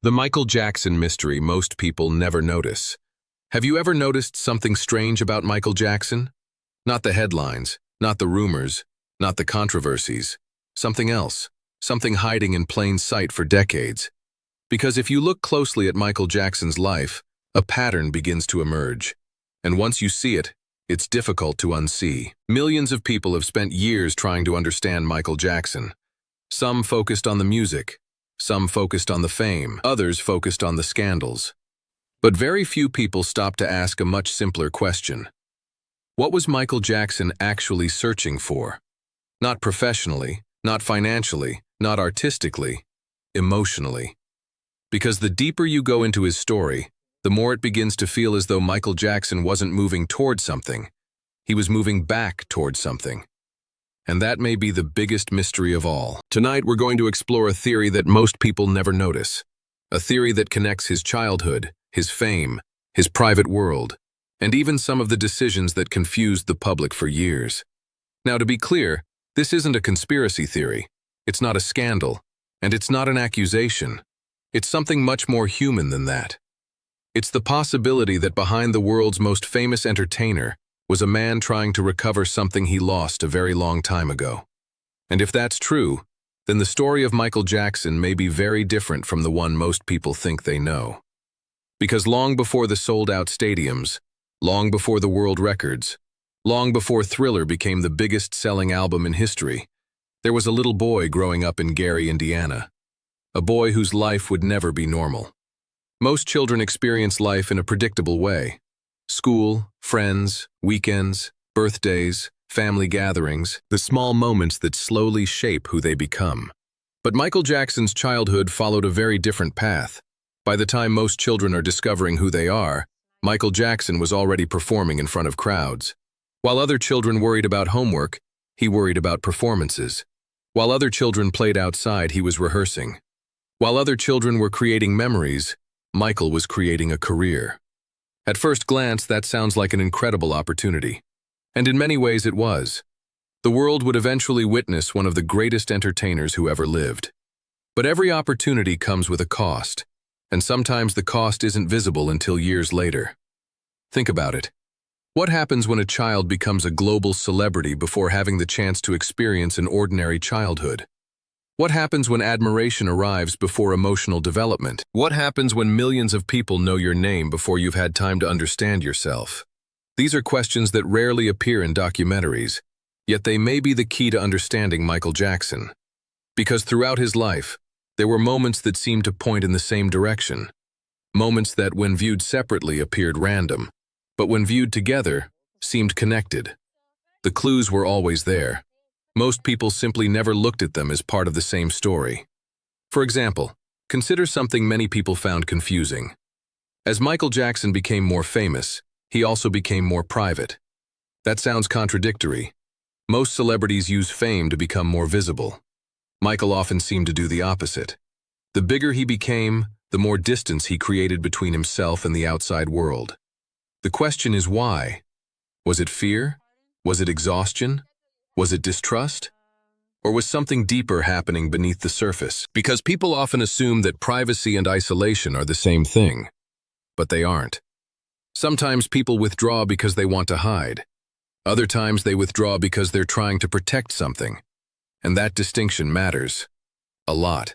The Michael Jackson mystery most people never notice. Have you ever noticed something strange about Michael Jackson? Not the headlines, not the rumors, not the controversies. Something else, something hiding in plain sight for decades. Because if you look closely at Michael Jackson's life, a pattern begins to emerge. And once you see it, it's difficult to unsee. Millions of people have spent years trying to understand Michael Jackson. Some focused on the music, some focused on the fame, others focused on the scandals. But very few people stopped to ask a much simpler question. What was Michael Jackson actually searching for? Not professionally, not financially, not artistically, emotionally. Because the deeper you go into his story, the more it begins to feel as though Michael Jackson wasn't moving toward something. He was moving back toward something. And that may be the biggest mystery of all. Tonight, we're going to explore a theory that most people never notice. A theory that connects his childhood, his fame, his private world, and even some of the decisions that confused the public for years. Now, to be clear, this isn't a conspiracy theory. It's not a scandal, and it's not an accusation. It's something much more human than that. It's the possibility that behind the world's most famous entertainer was a man trying to recover something he lost a very long time ago. And if that's true, then the story of Michael Jackson may be very different from the one most people think they know. Because long before the sold-out stadiums, long before the world records, long before Thriller became the biggest-selling album in history, there was a little boy growing up in Gary, Indiana. A boy whose life would never be normal. Most children experience life in a predictable way. School, friends, weekends, birthdays, family gatherings, the small moments that slowly shape who they become. But Michael Jackson's childhood followed a very different path. By the time most children are discovering who they are, Michael Jackson was already performing in front of crowds. While other children worried about homework, he worried about performances. While other children played outside, he was rehearsing. While other children were creating memories, Michael was creating a career. At first glance, that sounds like an incredible opportunity. And in many ways it was. The world would eventually witness one of the greatest entertainers who ever lived. But every opportunity comes with a cost, and sometimes the cost isn't visible until years later. Think about it. What happens when a child becomes a global celebrity before having the chance to experience an ordinary childhood? What happens when admiration arrives before emotional development? What happens when millions of people know your name before you've had time to understand yourself? These are questions that rarely appear in documentaries, yet they may be the key to understanding Michael Jackson. Because throughout his life, there were moments that seemed to point in the same direction. Moments that, when viewed separately, appeared random, but when viewed together, seemed connected. The clues were always there. Most people simply never looked at them as part of the same story. For example, consider something many people found confusing. As Michael Jackson became more famous, he also became more private. That sounds contradictory. Most celebrities use fame to become more visible. Michael often seemed to do the opposite. The bigger he became, the more distance he created between himself and the outside world. The question is why? Was it fear? Was it exhaustion? Was it distrust? Or was something deeper happening beneath the surface? Because people often assume that privacy and isolation are the same thing, but they aren't. Sometimes people withdraw because they want to hide. Other times they withdraw because they're trying to protect something. And that distinction matters a lot,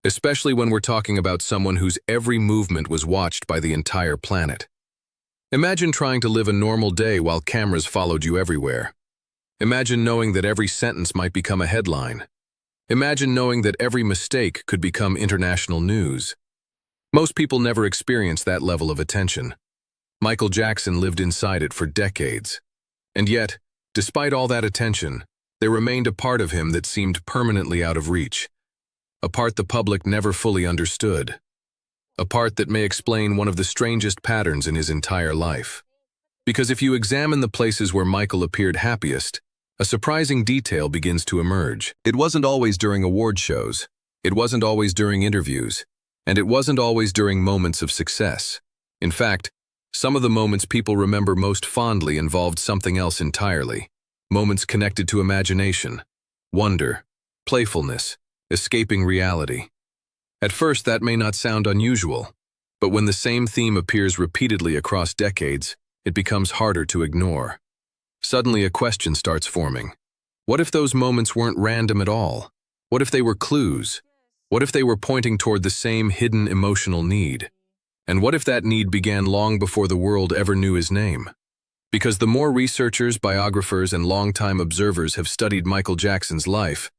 especially when we're talking about someone whose every movement was watched by the entire planet. Imagine trying to live a normal day while cameras followed you everywhere. Imagine knowing that every sentence might become a headline. Imagine knowing that every mistake could become international news. Most people never experience that level of attention. Michael Jackson lived inside it for decades. And yet, despite all that attention, there remained a part of him that seemed permanently out of reach. A part the public never fully understood. A part that may explain one of the strangest patterns in his entire life. Because if you examine the places where Michael appeared happiest, a surprising detail begins to emerge. It wasn't always during award shows. It wasn't always during interviews. And it wasn't always during moments of success. In fact, some of the moments people remember most fondly involved something else entirely. Moments connected to imagination, wonder, playfulness, escaping reality. At first, that may not sound unusual, but when the same theme appears repeatedly across decades, it becomes harder to ignore. Suddenly, a question starts forming. What if those moments weren't random at all? What if they were clues? What if they were pointing toward the same hidden emotional need? And what if that need began long before the world ever knew his name? Because the more researchers, biographers, and longtime observers have studied Michael Jackson's life,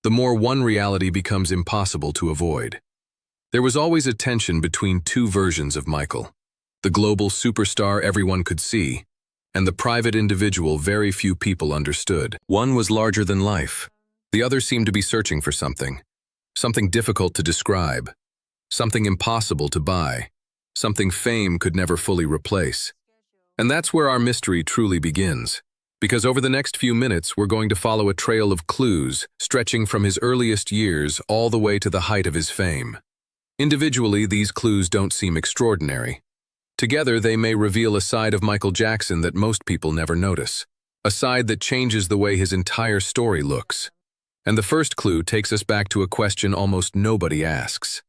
the more one reality becomes impossible to avoid. There was always a tension between two versions of Michael: the global superstar everyone could see, and the private individual very few people understood. One was larger than life. The other seemed to be searching for something difficult to describe, something impossible to buy, something fame could never fully replace. And that's where our mystery truly begins, because over the next few minutes we're going to follow a trail of clues stretching from his earliest years all the way to the height of his fame. Individually, these clues don't seem extraordinary. Together, they may reveal a side of Michael Jackson that most people never notice, a side that changes the way his entire story looks. And the first clue takes us back to a question almost nobody asks.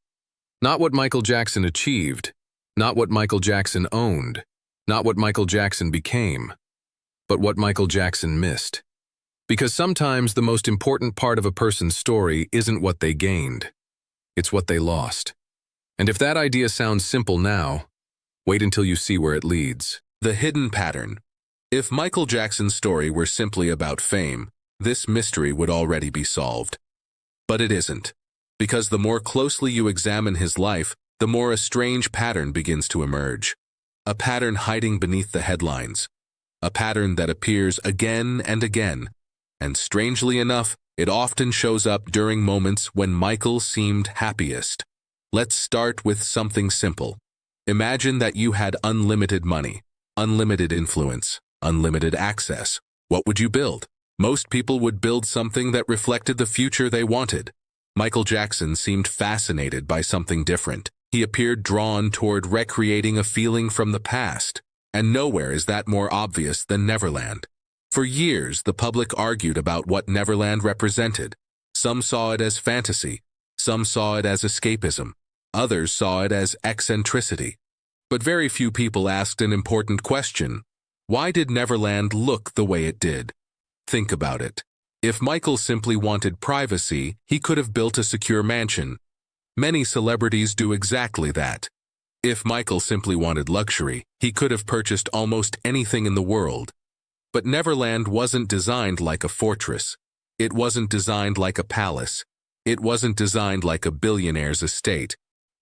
Not what Michael Jackson achieved, not what Michael Jackson owned, not what Michael Jackson became, but what Michael Jackson missed. Because sometimes the most important part of a person's story isn't what they gained, it's what they lost. And if that idea sounds simple now, wait until you see where it leads. The hidden pattern. If Michael Jackson's story were simply about fame, this mystery would already be solved. But it isn't, because the more closely you examine his life, the more a strange pattern begins to emerge. A pattern hiding beneath the headlines. A pattern that appears again and again. And strangely enough, it often shows up during moments when Michael seemed happiest. Let's start with something simple. Imagine that you had unlimited money, unlimited influence, unlimited access. What would you build? Most people would build something that reflected the future they wanted. Michael Jackson seemed fascinated by something different. He appeared drawn toward recreating a feeling from the past, and nowhere is that more obvious than Neverland. For years, the public argued about what Neverland represented. Some saw it as fantasy, some saw it as escapism, others saw it as eccentricity. But very few people asked an important question. Why did Neverland look the way it did? Think about it. If Michael simply wanted privacy, he could have built a secure mansion. Many celebrities do exactly that. If Michael simply wanted luxury, he could have purchased almost anything in the world. But Neverland wasn't designed like a fortress. It wasn't designed like a palace. It wasn't designed like a billionaire's estate.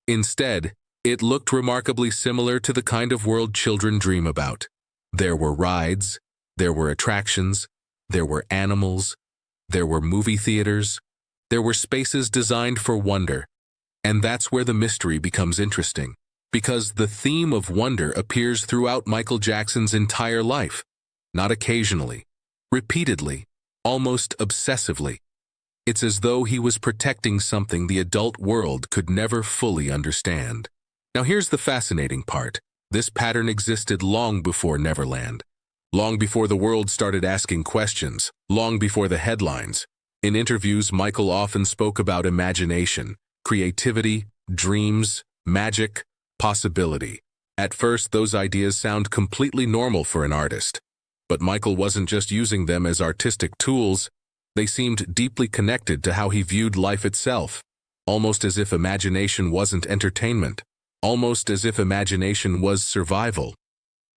Instead, it looked remarkably similar to the kind of world children dream about. There were rides, there were attractions, there were animals, there were movie theaters, there were spaces designed for wonder. And that's where the mystery becomes interesting, because the theme of wonder appears throughout Michael Jackson's entire life. Not occasionally, repeatedly, almost obsessively. It's as though he was protecting something the adult world could never fully understand. Now here's the fascinating part. This pattern existed long before Neverland. Long before the world started asking questions, long before the headlines. In interviews, Michael often spoke about imagination, creativity, dreams, magic, possibility. At first, those ideas sound completely normal for an artist. But Michael wasn't just using them as artistic tools. They seemed deeply connected to how he viewed life itself, almost as if imagination wasn't entertainment, almost as if imagination was survival.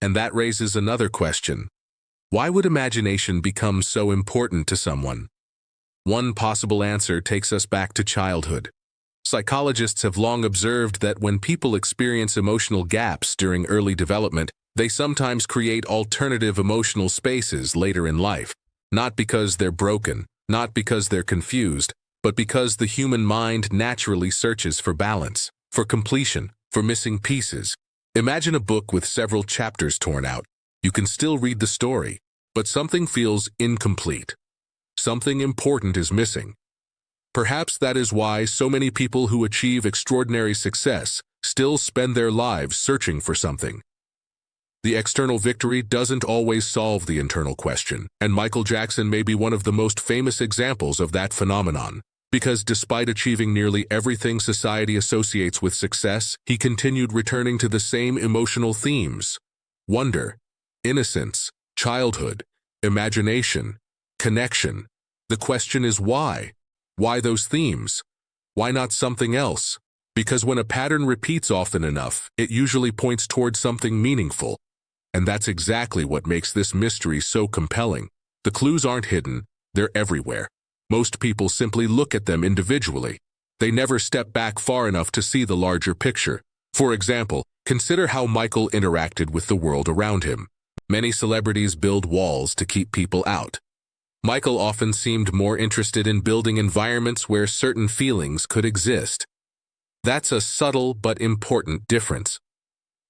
And that raises another question. Why would imagination become so important to someone? One possible answer takes us back to childhood. Psychologists have long observed that when people experience emotional gaps during early development, they sometimes create alternative emotional spaces later in life, not because they're broken, not because they're confused, but because the human mind naturally searches for balance, for completion, for missing pieces. Imagine a book with several chapters torn out. You can still read the story, but something feels incomplete. Something important is missing. Perhaps that is why so many people who achieve extraordinary success still spend their lives searching for something. The external victory doesn't always solve the internal question, and Michael Jackson may be one of the most famous examples of that phenomenon. Because despite achieving nearly everything society associates with success, he continued returning to the same emotional themes: wonder, innocence, childhood, imagination, connection. The question is why? Why those themes? Why not something else? Because when a pattern repeats often enough, it usually points towards something meaningful. And that's exactly what makes this mystery so compelling. The clues aren't hidden, they're everywhere. Most people simply look at them individually. They never step back far enough to see the larger picture. For example, consider how Michael interacted with the world around him. Many celebrities build walls to keep people out. Michael often seemed more interested in building environments where certain feelings could exist. That's a subtle but important difference.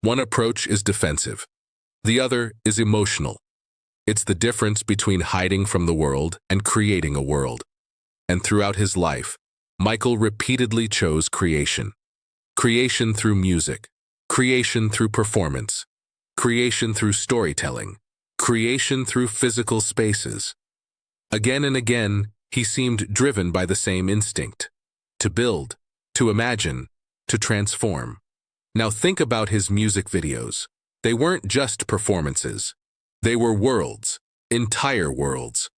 One approach is defensive. The other is emotional. It's the difference between hiding from the world and creating a world. And throughout his life, Michael repeatedly chose creation. Creation through music, creation through performance, creation through storytelling, creation through physical spaces. Again and again, he seemed driven by the same instinct: to build, to imagine, to transform. Now think about his music videos. They weren't just performances. They were worlds, entire worlds.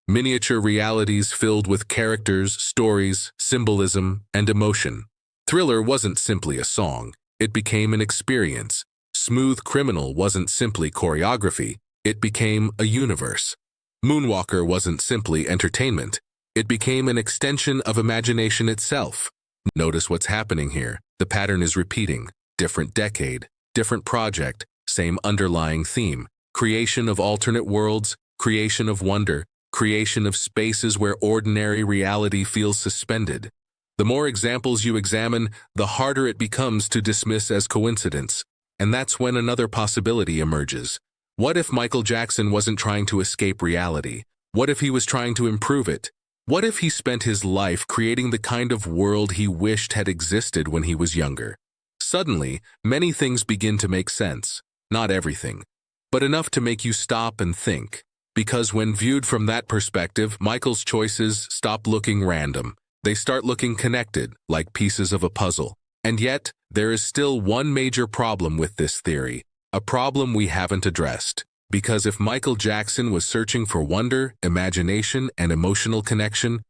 Miniature realities filled with characters, stories, symbolism, and emotion. Thriller wasn't simply a song. It became an experience. Smooth Criminal wasn't simply choreography. It became a universe. Moonwalker wasn't simply entertainment. It became an extension of imagination itself. Notice what's happening here. The pattern is repeating. Different decade, different project, same underlying theme. Creation of alternate worlds, creation of wonder, creation of spaces where ordinary reality feels suspended. The more examples you examine, the harder it becomes to dismiss as coincidence. And that's when another possibility emerges. What if Michael Jackson wasn't trying to escape reality? What if he was trying to improve it? What if he spent his life creating the kind of world he wished had existed when he was younger? Suddenly, many things begin to make sense. Not everything, but enough to make you stop and think. Because when viewed from that perspective, Michael's choices stop looking random. They start looking connected, like pieces of a puzzle. And yet, there is still one major problem with this theory, a problem we haven't addressed. Because if Michael Jackson was searching for wonder, imagination, and emotional connection,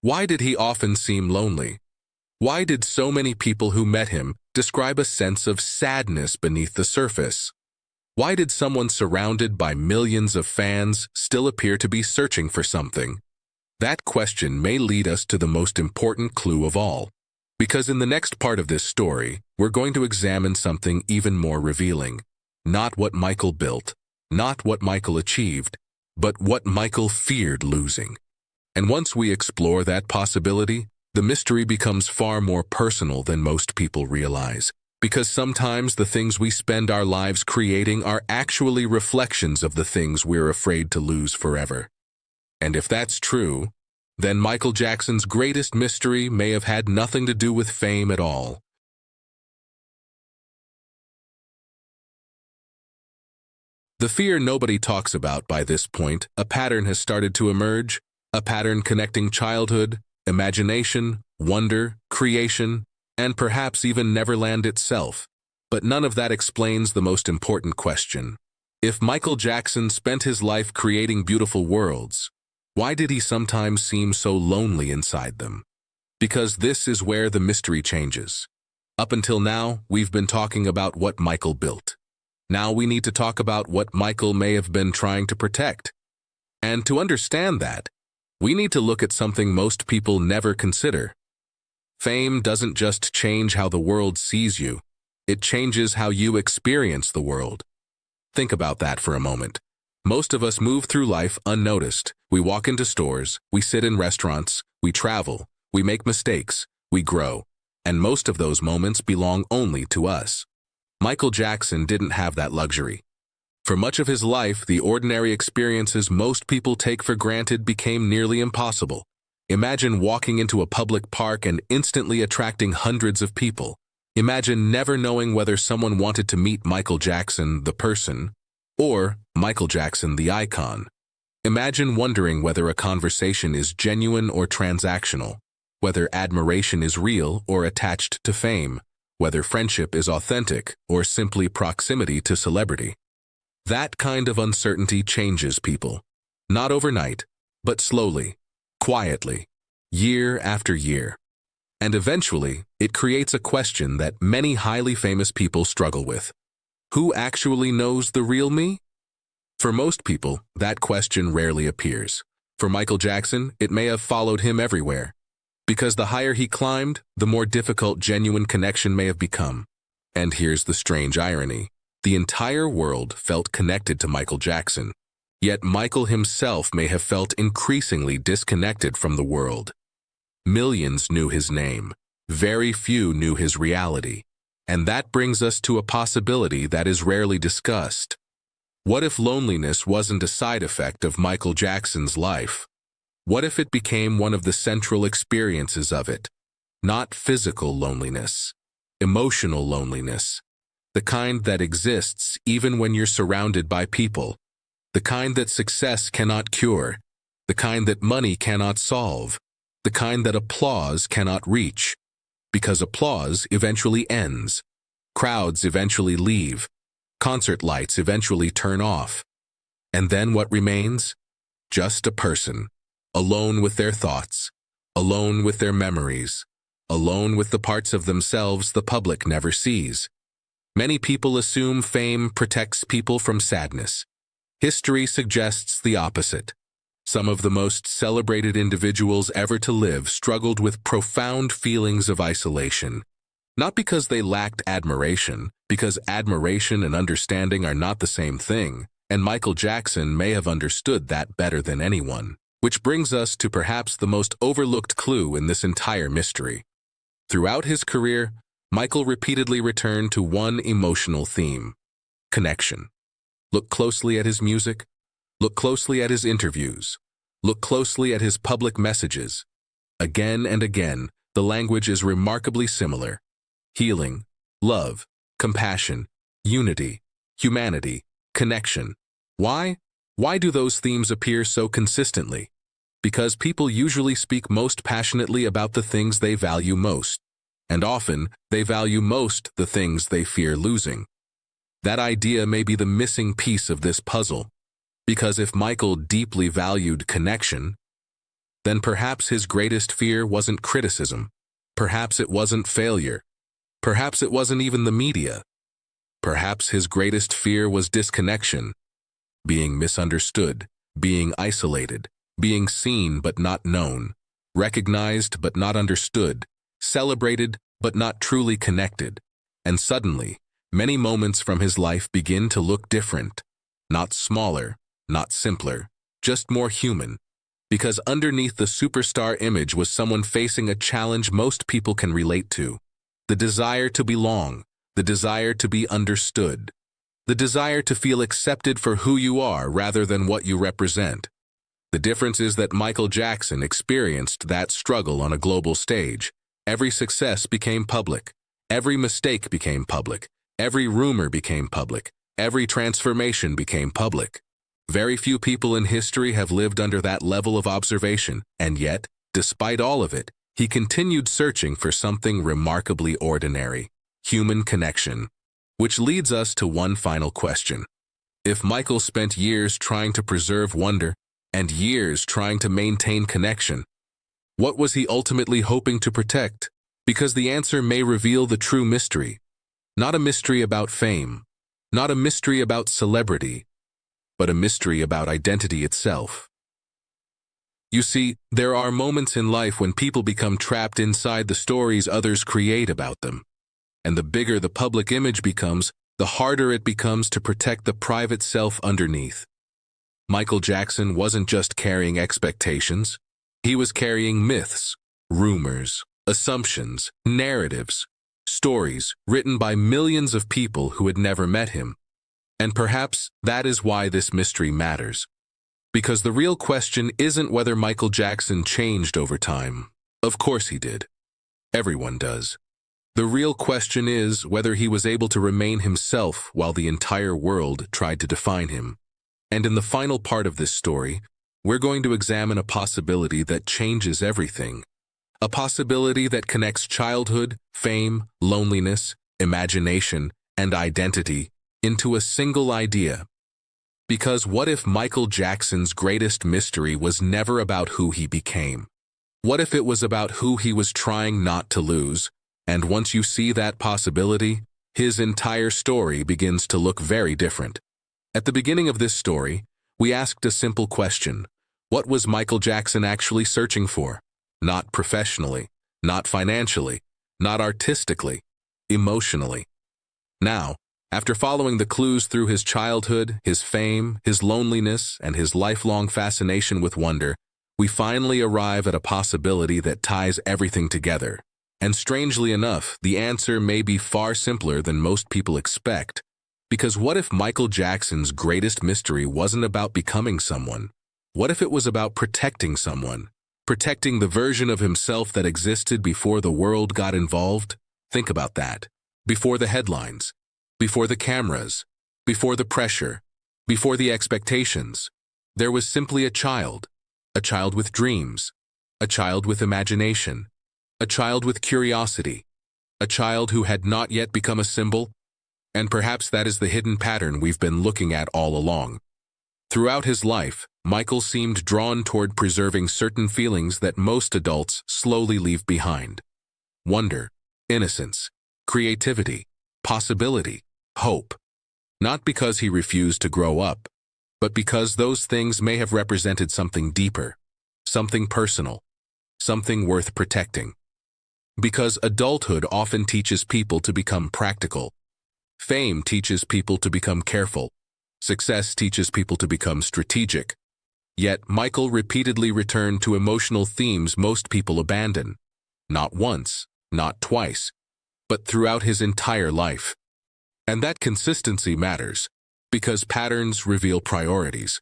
why did he often seem lonely? Why did so many people who met him describe a sense of sadness beneath the surface? Why did someone surrounded by millions of fans still appear to be searching for something? That question may lead us to the most important clue of all. Because in the next part of this story, we're going to examine something even more revealing. Not what Michael built, not what Michael achieved, but what Michael feared losing. And once we explore that possibility, the mystery becomes far more personal than most people realize. Because sometimes the things we spend our lives creating are actually reflections of the things we're afraid to lose forever. And if that's true, then Michael Jackson's greatest mystery may have had nothing to do with fame at all. The fear nobody talks about by this point, a pattern has started to emerge, a pattern connecting childhood, imagination, wonder, creation, and perhaps even Neverland itself. But none of that explains the most important question. If Michael Jackson spent his life creating beautiful worlds, why did he sometimes seem so lonely inside them? Because this is where the mystery changes. Up until now, we've been talking about what Michael built. Now we need to talk about what Michael may have been trying to protect. And to understand that, we need to look at something most people never consider. Fame doesn't just change how the world sees you, it changes how you experience the world. Think about that for a moment. Most of us move through life unnoticed. We walk into stores, we sit in restaurants, we travel, we make mistakes, we grow, and most of those moments belong only to us. Michael Jackson didn't have that luxury. For much of his life, the ordinary experiences most people take for granted became nearly impossible. Imagine walking into a public park and instantly attracting hundreds of people. Imagine never knowing whether someone wanted to meet Michael Jackson, the person, or Michael Jackson, the icon. Imagine wondering whether a conversation is genuine or transactional. whether admiration is real or attached to fame, whether friendship is authentic or simply proximity to celebrity. That kind of uncertainty changes people, not overnight, but slowly, quietly, year after year. And eventually, it creates a question that many highly famous people struggle with. Who actually knows the real me? For most people, that question rarely appears. For Michael Jackson, it may have followed him everywhere. Because the higher he climbed, the more difficult genuine connection may have become. And here's the strange irony. The entire world felt connected to Michael Jackson. Yet Michael himself may have felt increasingly disconnected from the world. Millions knew his name. Very few knew his reality. And that brings us to a possibility that is rarely discussed. What if loneliness wasn't a side effect of Michael Jackson's life? What if it became one of the central experiences of it? Not physical loneliness, emotional loneliness. The kind that exists even when you're surrounded by people. The kind that success cannot cure. The kind that money cannot solve. The kind that applause cannot reach. Because applause eventually ends. Crowds eventually leave. Concert lights eventually turn off. And then what remains? Just a person, alone with their thoughts, alone with their memories, alone with the parts of themselves the public never sees. Many people assume fame protects people from sadness. History suggests the opposite. Some of the most celebrated individuals ever to live struggled with profound feelings of isolation. Not because they lacked admiration, because admiration and understanding are not the same thing, and Michael Jackson may have understood that better than anyone. Which brings us to perhaps the most overlooked clue in this entire mystery. Throughout his career, Michael repeatedly returned to one emotional theme: connection. Look closely at his music, look closely at his interviews, look closely at his public messages. Again and again, the language is remarkably similar. Healing, love, compassion, unity, humanity, connection. Why? Why do those themes appear so consistently? Because people usually speak most passionately about the things they value most. And often, they value most the things they fear losing. That idea may be the missing piece of this puzzle. Because if Michael deeply valued connection, then perhaps his greatest fear wasn't criticism. Perhaps it wasn't failure. Perhaps it wasn't even the media. Perhaps his greatest fear was disconnection, being misunderstood, being isolated, being seen but not known, recognized but not understood, celebrated but not truly connected. And suddenly, many moments from his life begin to look different, not smaller, not simpler, just more human. Because underneath the superstar image was someone facing a challenge most people can relate to. The desire to belong, the desire to be understood, the desire to feel accepted for who you are rather than what you represent. The difference is that Michael Jackson experienced that struggle on a global stage. Every success became public. Every mistake became public. Every rumor became public. Every transformation became public. Very few people in history have lived under that level of observation, and yet, despite all of it, he continued searching for something remarkably ordinary: human connection. Which leads us to one final question. If Michael spent years trying to preserve wonder and years trying to maintain connection, what was he ultimately hoping to protect? Because the answer may reveal the true mystery. Not a mystery about fame, not a mystery about celebrity, but a mystery about identity itself. You see, there are moments in life when people become trapped inside the stories others create about them. And the bigger the public image becomes, the harder it becomes to protect the private self underneath. Michael Jackson wasn't just carrying expectations. He was carrying myths, rumors, assumptions, narratives, stories written by millions of people who had never met him. And perhaps that is why this mystery matters. Because the real question isn't whether Michael Jackson changed over time. Of course he did. Everyone does. The real question is whether he was able to remain himself while the entire world tried to define him. And in the final part of this story, we're going to examine a possibility that changes everything. A possibility that connects childhood, fame, loneliness, imagination, and identity into a single idea. Because what if Michael Jackson's greatest mystery was never about who he became? What if it was about who he was trying not to lose? And once you see that possibility, his entire story begins to look very different. At the beginning of this story, we asked a simple question. What was Michael Jackson actually searching for? Not professionally, not financially, not artistically, emotionally. Now, after following the clues through his childhood, his fame, his loneliness, and his lifelong fascination with wonder, we finally arrive at a possibility that ties everything together. And strangely enough, the answer may be far simpler than most people expect. Because what if Michael Jackson's greatest mystery wasn't about becoming someone? What if it was about protecting someone? Protecting the version of himself that existed before the world got involved? Think about that. Before the headlines, before the cameras, before the pressure, before the expectations. There was simply a child with dreams, a child with imagination, a child with curiosity, a child who had not yet become a symbol, and perhaps that is the hidden pattern we've been looking at all along. Throughout his life, Michael seemed drawn toward preserving certain feelings that most adults slowly leave behind. Wonder, innocence, creativity, possibility, hope. Not because he refused to grow up, but because those things may have represented something deeper, something personal, something worth protecting. Because adulthood often teaches people to become practical. Fame teaches people to become careful. Success teaches people to become strategic. Yet Michael repeatedly returned to emotional themes most people abandon. Not once, not twice, but throughout his entire life. And that consistency matters, because patterns reveal priorities,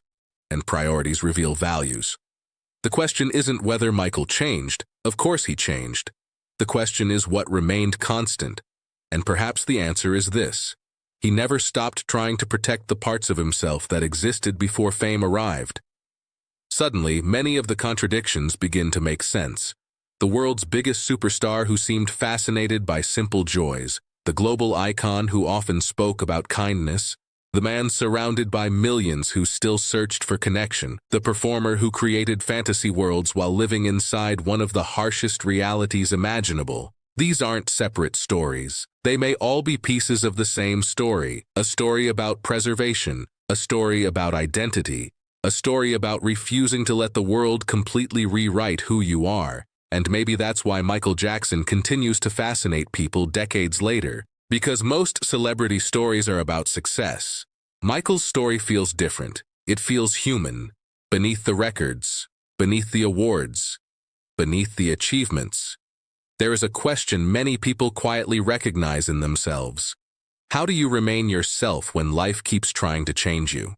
and priorities reveal values. The question isn't whether Michael changed. Of course he changed. The question is what remained constant. And perhaps the answer is this. He never stopped trying to protect the parts of himself that existed before fame arrived. Suddenly, many of the contradictions begin to make sense. The world's biggest superstar who seemed fascinated by simple joys, the global icon who often spoke about kindness, the man surrounded by millions who still searched for connection, the performer who created fantasy worlds while living inside one of the harshest realities imaginable. These aren't separate stories. They may all be pieces of the same story, a story about preservation, a story about identity, a story about refusing to let the world completely rewrite who you are. And maybe that's why Michael Jackson continues to fascinate people decades later. Because most celebrity stories are about success. Michael's story feels different. It feels human. Beneath the records, beneath the awards, beneath the achievements. There is a question many people quietly recognize in themselves. How do you remain yourself when life keeps trying to change you?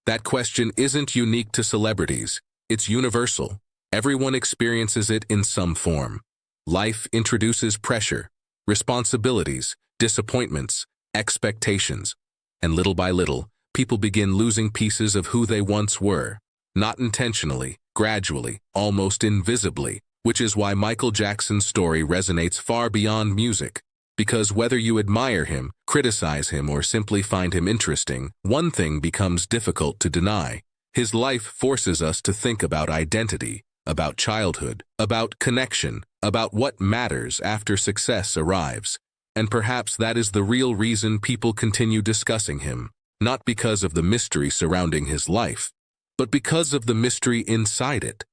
That question isn't unique to celebrities. It's universal. Everyone experiences it in some form. Life introduces pressure, responsibilities, disappointments, expectations. And little by little, people begin losing pieces of who they once were. Not intentionally, gradually, almost invisibly. Which is why Michael Jackson's story resonates far beyond music. Because whether you admire him, criticize him, or simply find him interesting, one thing becomes difficult to deny. His life forces us to think about identity, about childhood, about connection, about what matters after success arrives. And perhaps that is the real reason people continue discussing him, not because of the mystery surrounding his life, but because of the mystery inside it.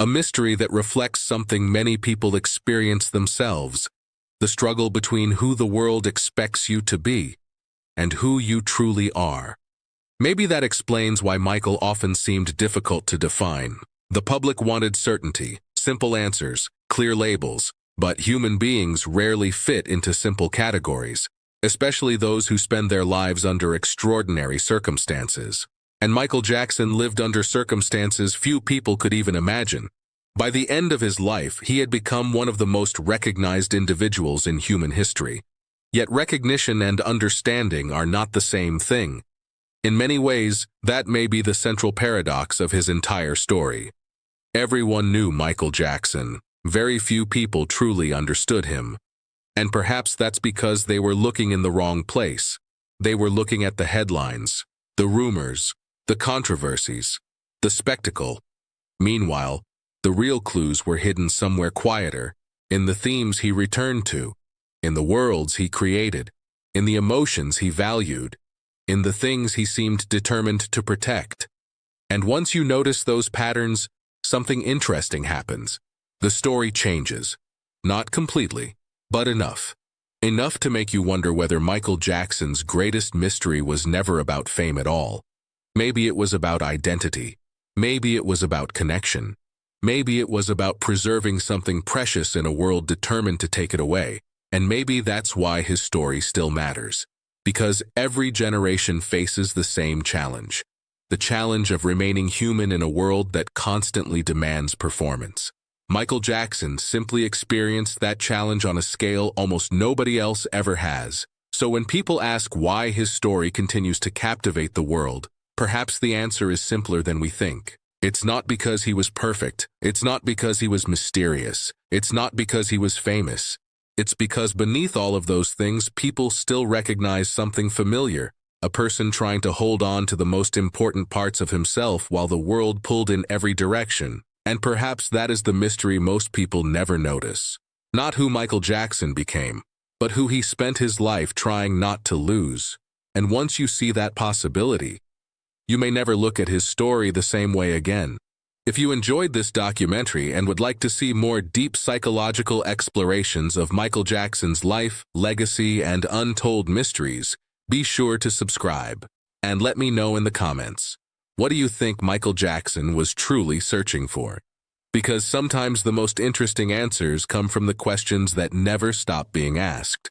A mystery that reflects something many people experience themselves, the struggle between who the world expects you to be and who you truly are. Maybe that explains why Michael often seemed difficult to define. The public wanted certainty, simple answers, clear labels, but human beings rarely fit into simple categories, especially those who spend their lives under extraordinary circumstances. And Michael Jackson lived under circumstances few people could even imagine. By the end of his life, he had become one of the most recognized individuals in human history. Yet recognition and understanding are not the same thing. In many ways, that may be the central paradox of his entire story. Everyone knew Michael Jackson. very few people truly understood him. And perhaps that's because they were looking in the wrong place. They were looking at the headlines, the rumors, the controversies, the spectacle. Meanwhile, the real clues were hidden somewhere quieter, in the themes he returned to, in the worlds he created, in the emotions he valued, in the things he seemed determined to protect. And once you notice those patterns, something interesting happens. The story changes. Not completely, but enough. Enough to make you wonder whether Michael Jackson's greatest mystery was never about fame at all. Maybe it was about identity. Maybe it was about connection. Maybe it was about preserving something precious in a world determined to take it away. And maybe that's why his story still matters. Because every generation faces the same challenge. The challenge of remaining human in a world that constantly demands performance. Michael Jackson simply experienced that challenge on a scale almost nobody else ever has. So when people ask why his story continues to captivate the world, perhaps the answer is simpler than we think. It's not because he was perfect. It's not because he was mysterious. It's not because he was famous. It's because beneath all of those things, people still recognize something familiar. A person trying to hold on to the most important parts of himself while the world pulled in every direction. And perhaps that is the mystery most people never notice. Not who Michael Jackson became, but who he spent his life trying not to lose. And once you see that possibility, you may never look at his story the same way again. If you enjoyed this documentary and would like to see more deep psychological explorations of Michael Jackson's life, legacy, and untold mysteries, be sure to subscribe. And let me know in the comments. What do you think Michael Jackson was truly searching for? Because sometimes the most interesting answers come from the questions that never stop being asked.